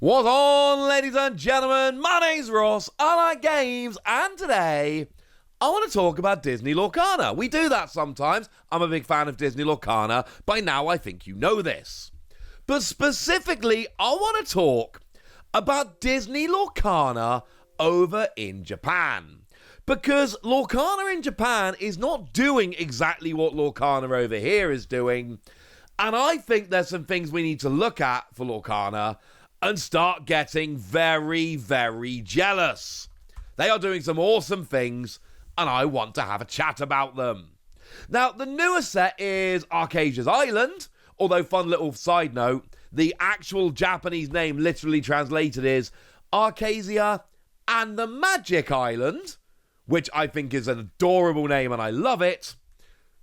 What's on, ladies and gentlemen? My name's Ross, I like games, and today I want to talk about Disney Lorcana. We do that sometimes. I'm a big fan of Disney Lorcana. By now, I think you know this. But specifically, I want to talk about Disney Lorcana over in Japan. Because Lorcana in Japan is not doing exactly what Lorcana over here is doing. And I think there's some things we need to look at for Lorcana and start getting very, very jealous. They are doing some awesome things, and I want to have a chat about them. Now, the newest set is Arcasia's Island, although fun little side note, the actual Japanese name literally translated is Arcasia and the Magic Island, which I think is an adorable name and I love it,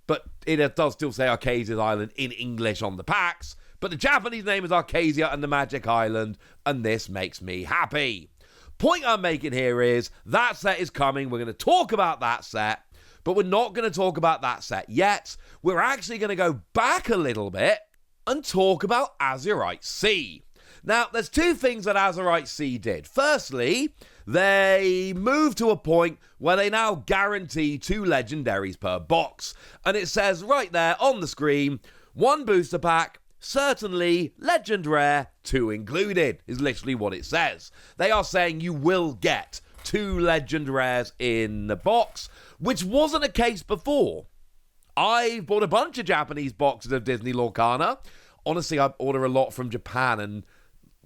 but it does still say Arcasia's Island in English on the packs, but the Japanese name is Arcasia and the Magic Island, and this makes me happy. Point I'm making here is that set is coming. We're going to talk about that set, but we're not going to talk about that set yet. We're actually going to go back a little bit and talk about Azurite Sea. Now, there's two things that Azurite Sea did. Firstly, they moved to a point where they now guarantee 2 legendaries per box. And it says right there on the screen, 1 booster pack, certainly legend rare, 2 included, is literally what it says. They are saying you will get 2 legend rares in the box, which wasn't a case before. I bought a bunch of Japanese boxes of Disney Lorcana. Honestly, I order a lot from Japan, and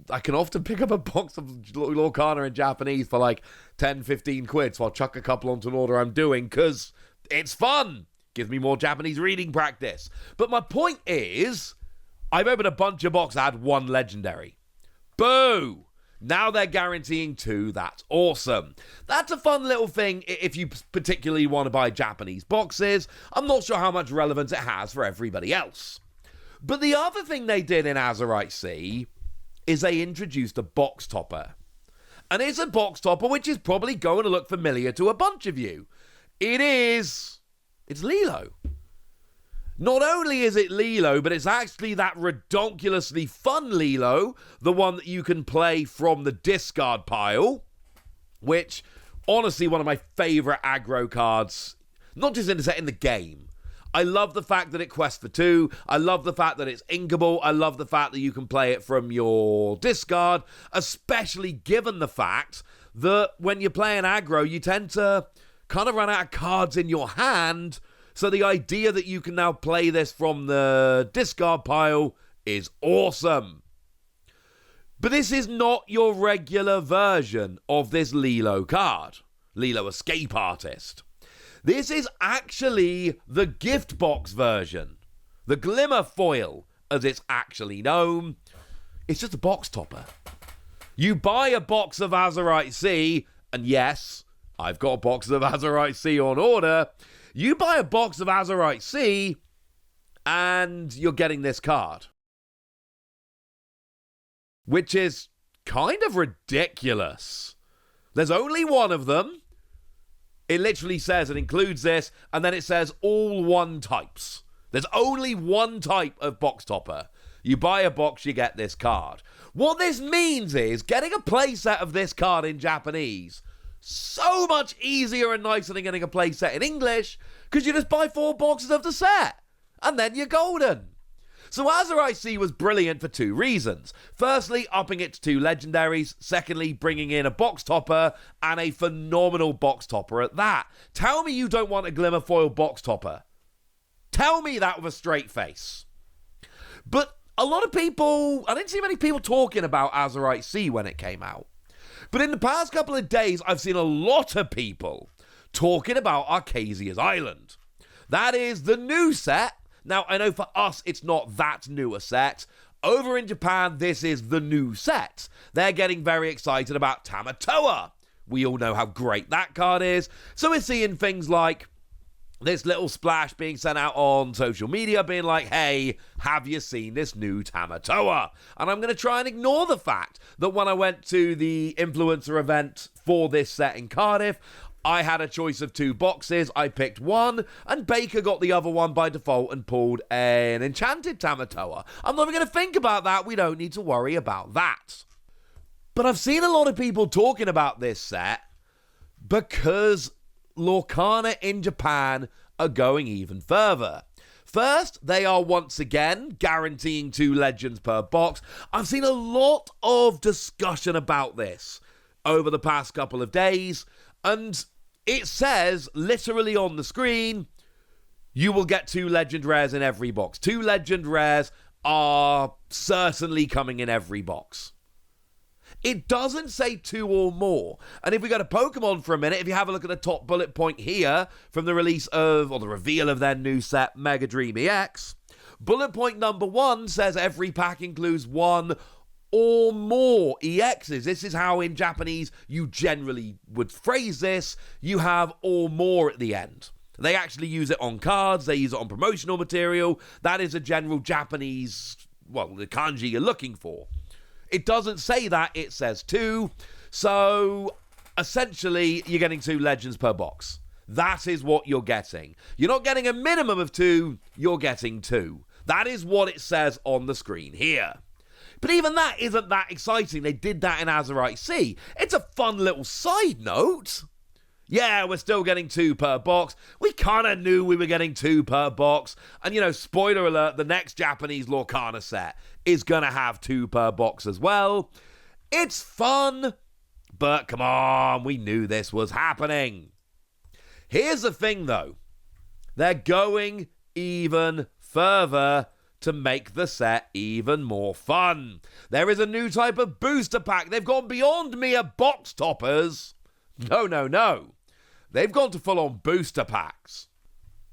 I can often pick up a box of Lorcana in Japanese for like 10, 15 quid, so I'll chuck a couple onto an order I'm doing, because it's fun. Gives me more Japanese reading practice. But my point is, I've opened a bunch of boxes that had 1 legendary. Boo! Now they're guaranteeing 2. That's awesome. That's a fun little thing if you particularly want to buy Japanese boxes. I'm not sure how much relevance it has for everybody else. But the other thing they did in Azurite Sea is they introduced a box topper. And it's a box topper which is probably going to look familiar to a bunch of you. It's Lilo. Not only is it Lilo, but it's actually that redonkulously fun Lilo, the one that you can play from the discard pile, which, honestly, one of my favourite aggro cards, not just in the set, in the game. I love the fact that it quests for 2. I love the fact that it's inkable. I love the fact that you can play it from your discard, especially given the fact that when you're playing aggro, you tend to kind of run out of cards in your hand. So the idea that you can now play this from the discard pile is awesome. But this is not your regular version of this Lilo card, Lilo Escape Artist. This is actually the gift box version, the Glimmer Foil, as it's actually known. It's just a box topper. You buy a box of Azurite Sea, and yes, I've got boxes of Azurite Sea on order. You buy a box of Azurite Sea, and you're getting this card. Which is kind of ridiculous. There's only 1 of them. It literally says it includes this, and then it says all 1 types. There's only 1 type of box topper. You buy a box, you get this card. What this means is getting a playset of this card in Japanese so much easier and nicer than getting a playset in English, because you just buy 4 boxes of the set, and then you're golden. So Azurite Sea was brilliant for 2 reasons. Firstly, upping it to 2 legendaries. Secondly, bringing in a box topper, and a phenomenal box topper at that. Tell me you don't want a Glimmer Foil box topper. Tell me that with a straight face. But a lot of people, I didn't see many people talking about Azurite Sea when it came out. But in the past couple of days, I've seen a lot of people talking about Arcasia's Island. That is the new set. Now, I know for us, it's not that new a set. Over in Japan, this is the new set. They're getting very excited about Tamatoa. We all know how great that card is. So we're seeing things like this little splash being sent out on social media being like, hey, have you seen this new Tamatoa? And I'm going to try and ignore the fact that when I went to the influencer event for this set in Cardiff, I had a choice of 2 boxes. I picked 1, and Baker got the other one by default and pulled an enchanted Tamatoa. I'm not even going to think about that. We don't need to worry about that. But I've seen a lot of people talking about this set because Lorcana in Japan are going even further. First, they are once again guaranteeing 2 legends per box. I've seen a lot of discussion about this over the past couple of days, and it says literally on the screen, you will get 2 legend rares in every box. 2 legend rares are certainly coming in every box. It doesn't say 2 or more. And if we go to Pokemon for a minute, if you have a look at the top bullet point here from the release of, or the reveal of their new set, Mega Dream EX, bullet point number 1 says every pack includes 1 or more EXs. This is how in Japanese you generally would phrase this. You have or more at the end. They actually use it on cards. They use it on promotional material. That is a general Japanese, well, the kanji you're looking for. It doesn't say that, it says 2. So, essentially, you're getting 2 legends per box. That is what you're getting. You're not getting a minimum of 2, you're getting 2. That is what it says on the screen here. But even that isn't that exciting. They did that in Azurite Sea. It's a fun little side note. Yeah, we're still getting 2 per box. We kind of knew we were getting 2 per box. And, you know, spoiler alert, the next Japanese Lorcana set is going to have 2 per box as well. It's fun, but come on, we knew this was happening. Here's the thing, though. They're going even further to make the set even more fun. There is a new type of booster pack. They've gone beyond mere box toppers. No. They've gone to full-on booster packs.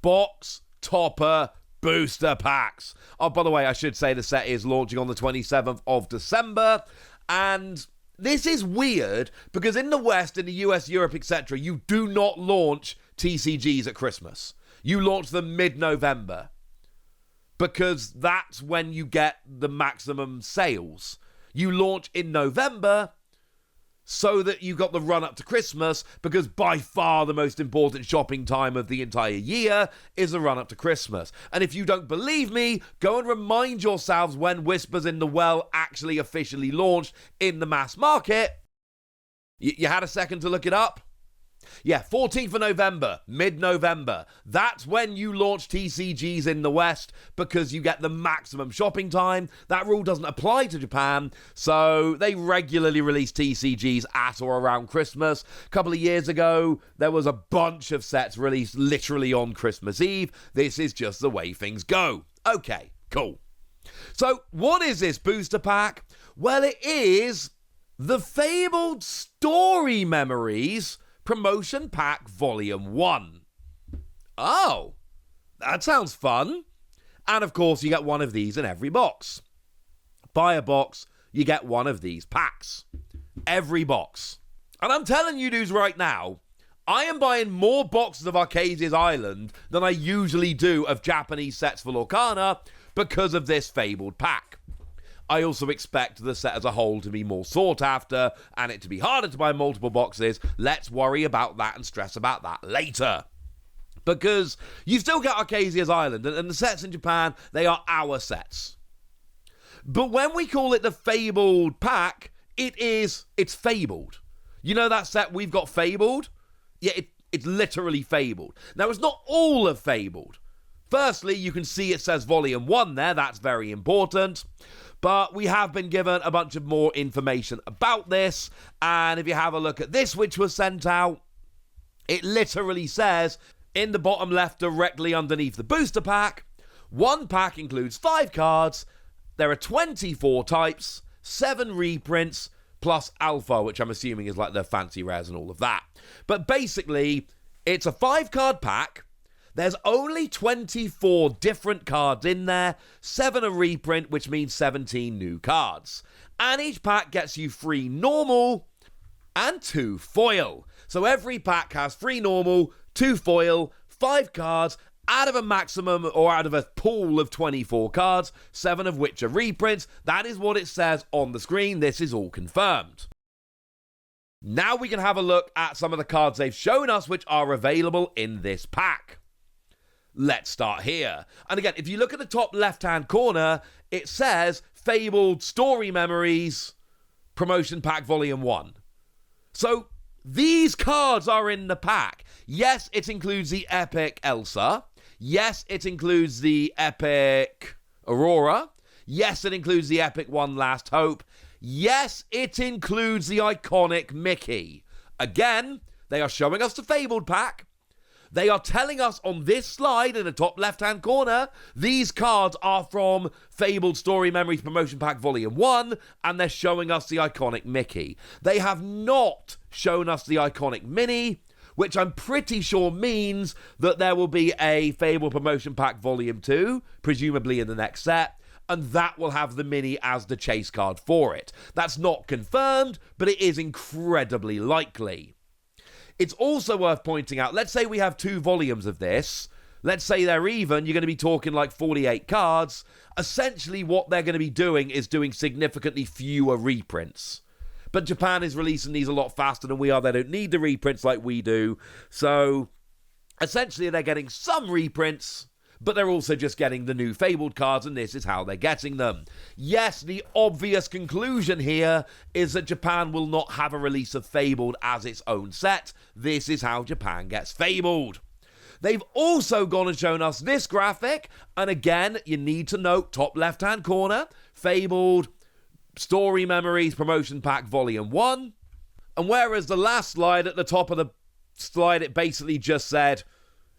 Box topper booster packs. Oh, by the way, I should say the set is launching on the 27th of December. And this is weird because in the West, in the US, Europe, etc., you do not launch TCGs at Christmas. You launch them mid-November because that's when you get the maximum sales. You launch in November so that you got the run up to Christmas, because by far the most important shopping time of the entire year is the run up to Christmas. And if you don't believe me, go and remind yourselves when Whispers in the Well actually officially launched in the mass market. You had a second to look it up? Yeah, 14th of November, mid-November. That's when you launch TCGs in the West because you get the maximum shopping time. That rule doesn't apply to Japan, so they regularly release TCGs at or around Christmas. A couple of years ago, there was a bunch of sets released literally on Christmas Eve. This is just the way things go. Okay, cool. So, what is this booster pack? Well, it is the Fabled Story Memories Promotion Pack Volume 1. Oh, that sounds fun. And of course, you get one of these in every box. Buy a box, you get one of these packs. Every box. And I'm telling you dudes right now, I am buying more boxes of Arcasia's Island than I usually do of Japanese sets for Lorcana because of this Fabled pack. I also expect the set as a whole to be more sought after and it to be harder to buy multiple boxes. Let's worry about that and stress about that later. Because you still get Arcasia's Island, and the sets in Japan, they are our sets. But when we call it the Fabled pack, it's Fabled. You know that set we've got Fabled? Yeah, it's literally Fabled. Now, it's not all of Fabled. Firstly, you can see it says Volume 1 there. That's very important. But we have been given a bunch of more information about this. And if you have a look at this, which was sent out, it literally says in the bottom left, directly underneath the booster pack, one pack includes 5 cards. There are 24 types, 7 reprints, plus alpha, which I'm assuming is like the fancy rares and all of that. But basically, it's a 5-card pack. There's only 24 different cards in there, 7 a reprint, which means 17 new cards. And each pack gets you 3 normal and 2 foil. So every pack has 3 normal, 2 foil, 5 cards, out of a maximum or out of a pool of 24 cards, 7 of which are reprints. That is what it says on the screen. This is all confirmed. Now we can have a look at some of the cards they've shown us which are available in this pack. Let's start here. And again, if you look at the top left-hand corner, it says Fabled Story Memories Promotion Pack Volume 1. So these cards are in the pack. Yes, it includes the Epic Elsa. Yes, it includes the Epic Aurora. Yes, it includes the Epic One Last Hope. Yes, it includes the iconic Mickey. Again, they are showing us the Fabled pack. They are telling us on this slide in the top left-hand corner, these cards are from Fabled Story Memories Promotion Pack Volume 1, and they're showing us the iconic Mickey. They have not shown us the iconic Minnie, which I'm pretty sure means that there will be a Fabled Promotion Pack Volume 2, presumably in the next set, and that will have the Minnie as the chase card for it. That's not confirmed, but it is incredibly likely. It's also worth pointing out, let's say we have 2 volumes of this. Let's say they're even, you're going to be talking like 48 cards. Essentially, what they're going to be doing is doing significantly fewer reprints. But Japan is releasing these a lot faster than we are. They don't need the reprints like we do. So, essentially, they're getting some reprints, but they're also just getting the new Fabled cards, and this is how they're getting them. Yes, the obvious conclusion here is that Japan will not have a release of Fabled as its own set. This is how Japan gets Fabled. They've also gone and shown us this graphic, and again, you need to note, top left-hand corner, Fabled Story Memories Promotion Pack Volume 1. And whereas the last slide at the top of the slide, it basically just said,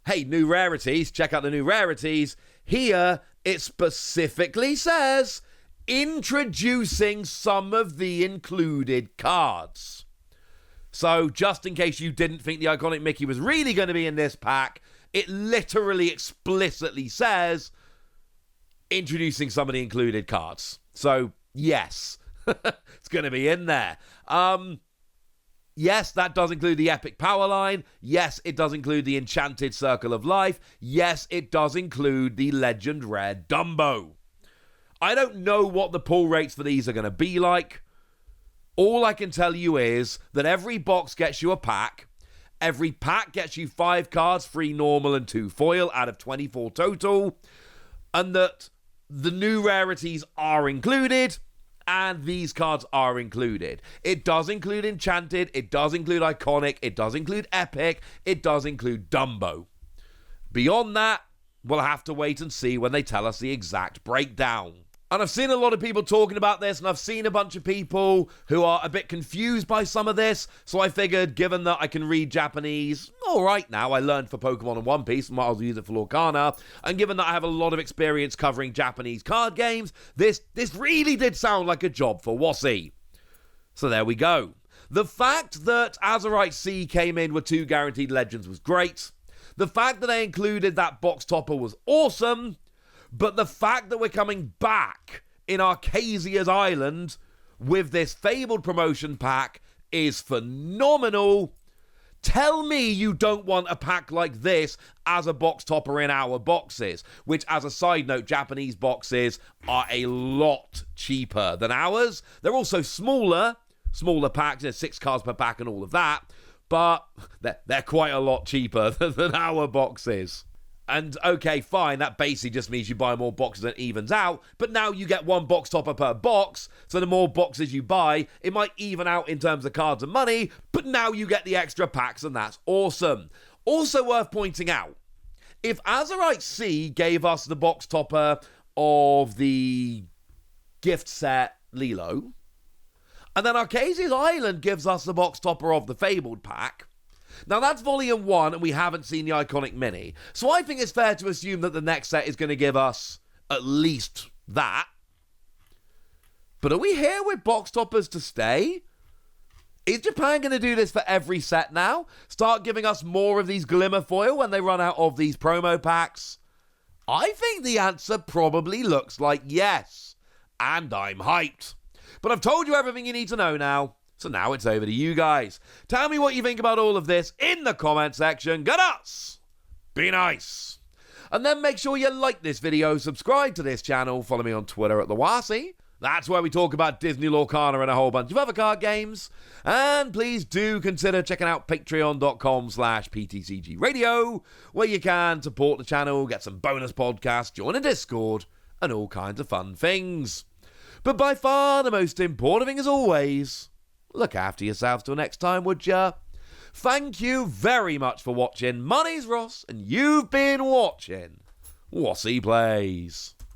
hey, new rarities, check out the new rarities. Here, it specifically says, introducing some of the included cards. So, just in case you didn't think the iconic Mickey was really going to be in this pack, it literally explicitly says, introducing some of the included cards. So, yes, it's going to be in there. Yes, that does include the Epic Power Line. Yes, it does include the Enchanted Circle of Life. Yes, it does include the Legend Rare Dumbo. I don't know what the pull rates for these are going to be like. All I can tell you is that every box gets you a pack. Every pack gets you 5 cards, 3 normal and 2 foil out of 24 total. And that the new rarities are included. And these cards are included. It does include Enchanted, it does include Iconic, it does include Epic, it does include Dumbo. Beyond that, we'll have to wait and see when they tell us the exact breakdown. And I've seen a lot of people talking about this, and I've seen a bunch of people who are a bit confused by some of this, so I figured, given that I can read Japanese, alright now, I learned for Pokemon and One Piece, and might as well use it for Lorcana, and given that I have a lot of experience covering Japanese card games, this really did sound like a job for Wossie. So there we go. The fact that Azurite Sea came in with 2 guaranteed legends was great. The fact that they included that box topper was awesome. But the fact that we're coming back in Arcasia's Island with this Fabled promotion pack is phenomenal. Tell me you don't want a pack like this as a box topper in our boxes, which, as a side note, Japanese boxes are a lot cheaper than ours. They're also smaller packs, there's 6 cards per pack and all of that, but they're quite a lot cheaper than our boxes. And okay, fine, that basically just means you buy more boxes and it evens out, but now you get 1 box topper per box, so the more boxes you buy, it might even out in terms of cards and money, but now you get the extra packs and that's awesome. Also worth pointing out, if Azurite Sea gave us the box topper of the gift set Lilo, and then Arcasia's Island gives us the box topper of the Fabled pack, now, that's Volume 1, and we haven't seen the iconic Mini. So I think it's fair to assume that the next set is going to give us at least that. But are we here with box toppers to stay? Is Japan going to do this for every set now? Start giving us more of these glimmer foil when they run out of these promo packs? I think the answer probably looks like yes. And I'm hyped. But I've told you everything you need to know now. So now it's over to you guys. Tell me what you think about all of this in the comment section. Go nuts! Be nice! And then make sure you like this video, subscribe to this channel, follow me on Twitter at @TheWasi. That's where we talk about Disney Lorcana and a whole bunch of other card games. And please do consider checking out patreon.com/PTCGradio, where you can support the channel, get some bonus podcasts, join a Discord, and all kinds of fun things. But by far the most important thing as always, look after yourselves till next time, would ya? Thank you very much for watching. My name's Ross, and you've been watching Wossy Plays.